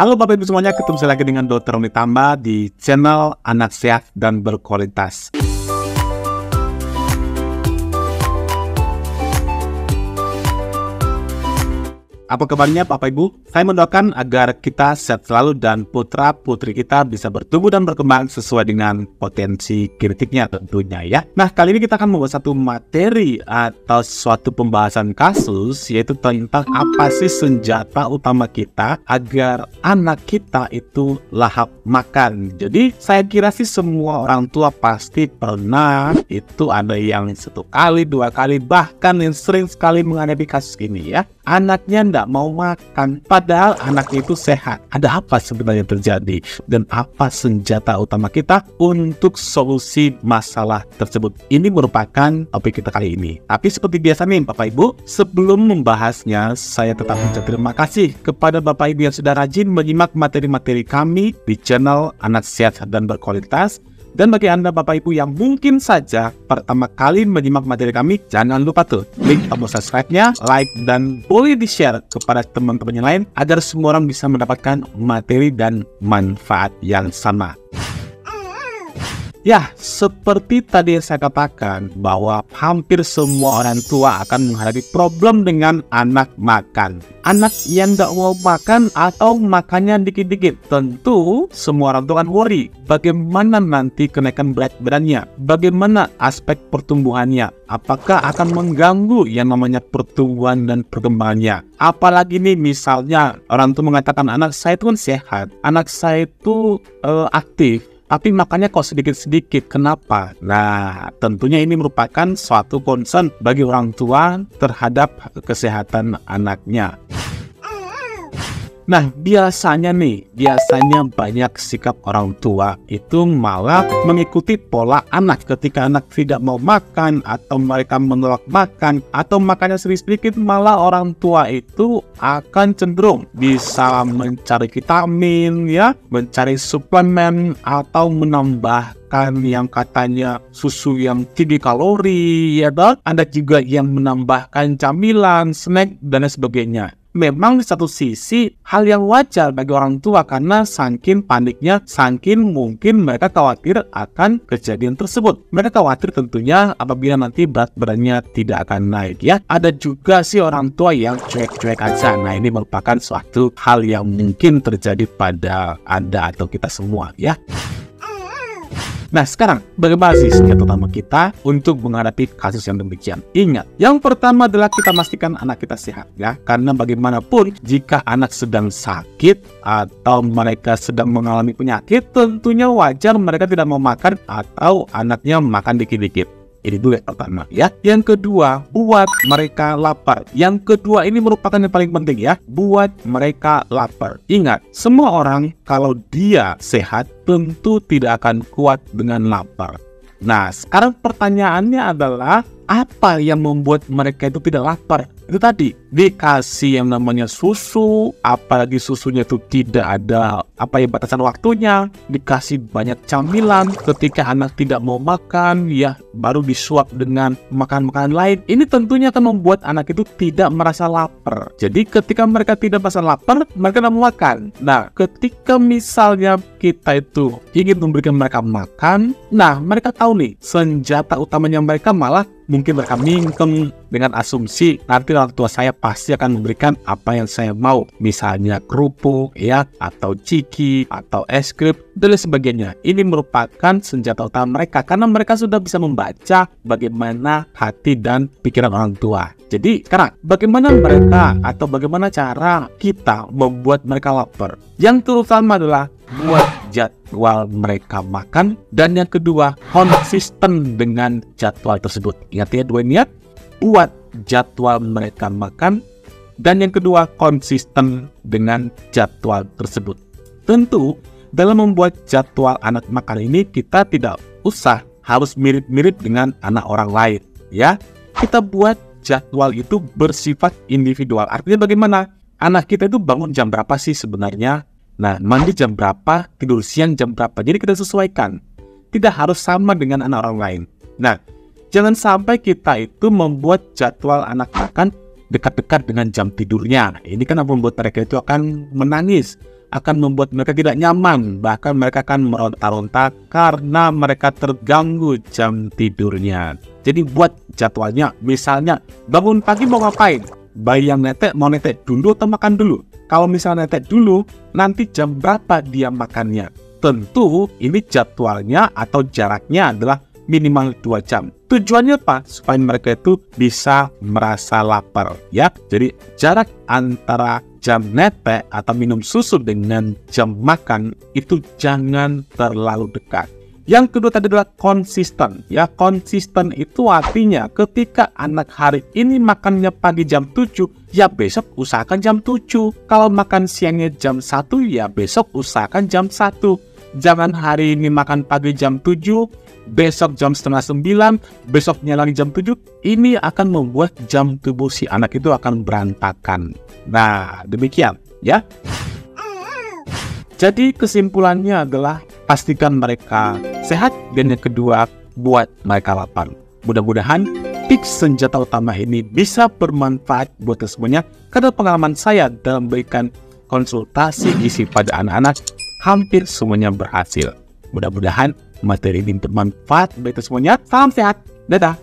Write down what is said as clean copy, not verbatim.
Halo Bapak Ibu semuanya, ketemu saya lagi dengan Dr. Roni Tamba di channel Anak Sehat dan Berkualitas. Apa kabarnya Bapak Ibu? Saya mendoakan agar kita sehat selalu dan putra-putri kita bisa bertumbuh dan berkembang sesuai dengan potensi kritiknya tentunya ya. Nah, kali ini kita akan membuat satu materi atau suatu pembahasan kasus, yaitu tentang apa sih senjata utama kita agar anak kita itu lahap makan. Jadi saya kira sih semua orang tua pasti pernah itu ada yang 1 kali, 2 kali, bahkan yang sering sekali menghadapi kasus ini ya. Anaknya tidak mau makan, padahal anaknya itu sehat. Ada apa sebenarnya terjadi? Dan apa senjata utama kita untuk solusi masalah tersebut? Ini merupakan topik kita kali ini. Tapi seperti biasa nih Bapak Ibu, sebelum membahasnya, saya tetap mengucapkan terima kasih kepada Bapak Ibu yang sudah rajin menyimak materi-materi kami di channel Anak Sehat dan Berkualitas. Dan bagi Anda Bapak Ibu yang mungkin saja pertama kali menyimak materi kami, jangan lupa tuh klik tombol subscribe-nya, like, dan boleh di-share kepada teman-teman yang lain agar semua orang bisa mendapatkan materi dan manfaat yang sama. Ya, seperti tadi yang saya katakan bahwa hampir semua orang tua akan menghadapi problem dengan anak makan. Anak yang tidak mau makan atau makannya dikit-dikit. Tentu semua orang tua akan worry bagaimana nanti kenaikan berat badannya, bagaimana aspek pertumbuhannya, apakah akan mengganggu yang namanya pertumbuhan dan perkembangannya. Apalagi nih misalnya orang tua mengatakan anak saya itu kan sehat, anak saya itu aktif, tapi makannya kok sedikit-sedikit, kenapa? Nah, tentunya ini merupakan suatu concern bagi orang tua terhadap kesehatan anaknya. Nah, biasanya banyak sikap orang tua itu malah mengikuti pola anak. Ketika anak tidak mau makan atau mereka menolak makan atau makannya sedikit-sedikit, malah orang tua itu akan cenderung bisa mencari vitamin ya, mencari suplemen atau menambahkan yang katanya susu yang tinggi kalori ya, dan ada juga yang menambahkan camilan, snack dan lain sebagainya. Memang di satu sisi hal yang wajar bagi orang tua karena saking paniknya, saking mungkin mereka khawatir akan kejadian tersebut. Mereka khawatir tentunya apabila nanti berat badannya tidak akan naik ya. Ada juga sih orang tua yang cuek-cuek aja. Nah, ini merupakan suatu hal yang mungkin terjadi pada Anda atau kita semua ya. Nah, sekarang bagaimana sih senjata utama kita untuk menghadapi kasus yang demikian? Ingat, yang pertama adalah kita pastikan anak kita sehat ya. Karena bagaimanapun jika anak sedang sakit atau mereka sedang mengalami penyakit, tentunya wajar mereka tidak mau makan atau anaknya makan dikit-dikit. Ini dulu yang pertama ya. Yang kedua, buat mereka lapar. Yang kedua ini merupakan yang paling penting ya. Buat mereka lapar. Ingat, semua orang kalau dia sehat tentu tidak akan kuat dengan lapar. Nah, sekarang pertanyaannya adalah apa yang membuat mereka itu tidak lapar? Itu tadi, dikasih yang namanya susu, apalagi susunya itu tidak ada batasan waktunya, dikasih banyak camilan, ketika anak tidak mau makan, ya baru disuap dengan makan-makanan lain. Ini tentunya akan membuat anak itu tidak merasa lapar. Jadi ketika mereka tidak merasa lapar, mereka tidak mau makan. Nah, ketika misalnya kita itu ingin memberikan mereka makan, nah mereka tahu nih, senjata utamanya mereka malah mungkin mereka mingkem dengan asumsi nanti orang tua saya pasti akan memberikan apa yang saya mau, misalnya kerupuk ya, atau ciki, atau es krim dan lain sebagainya. Ini merupakan senjata utama mereka karena mereka sudah bisa membaca bagaimana hati dan pikiran orang tua. Jadi sekarang bagaimana mereka atau bagaimana cara kita membuat mereka lapar? Yang terutama adalah buat jadwal mereka makan, dan yang kedua konsisten dengan jadwal tersebut. Ingat ya, dua niat, buat jadwal mereka makan, dan yang kedua konsisten dengan jadwal tersebut. Tentu dalam membuat jadwal anak makan ini kita tidak usah harus mirip-mirip dengan anak orang lain ya. Kita buat jadwal itu bersifat individual. Artinya bagaimana? Anak kita itu bangun jam berapa sih sebenarnya? Nah, mandi jam berapa, tidur siang jam berapa. Jadi kita sesuaikan. Tidak harus sama dengan anak orang lain. Nah, jangan sampai kita itu membuat jadwal anak makan dekat-dekat dengan jam tidurnya. Ini kan membuat mereka itu akan menangis, akan membuat mereka tidak nyaman. Bahkan mereka akan meronta-ronta karena mereka terganggu jam tidurnya. Jadi buat jadwalnya, misalnya bangun pagi mau ngapain? Bayi yang netek mau netek dulu atau makan dulu? Kalau misalnya netek dulu, nanti jam berapa dia makannya? Tentu ini jadwalnya atau jaraknya adalah minimal 2 jam. Tujuannya apa? Supaya mereka itu bisa merasa lapar, ya. Jadi jarak antara jam netek atau minum susu dengan jam makan itu jangan terlalu dekat. Yang kedua tadi adalah konsisten. Ya, konsisten itu artinya ketika anak hari ini makannya pagi jam 7, ya besok usahakan jam 7. Kalau makan siangnya jam 1, ya besok usahakan jam 1. Jangan hari ini makan pagi jam 7, besok jam setengah 9, besoknya lagi jam 7. Ini akan membuat jam tubuh si anak itu akan berantakan. Nah, demikian ya. Jadi kesimpulannya adalah pastikan mereka sehat, dan yang kedua buat mereka lapar. Mudah-mudahan tips senjata utama ini bisa bermanfaat buat semuanya, karena pengalaman saya dalam memberikan konsultasi gizi pada anak-anak hampir semuanya berhasil. Mudah-mudahan materi ini bermanfaat bagi semuanya. Salam sehat, dadah.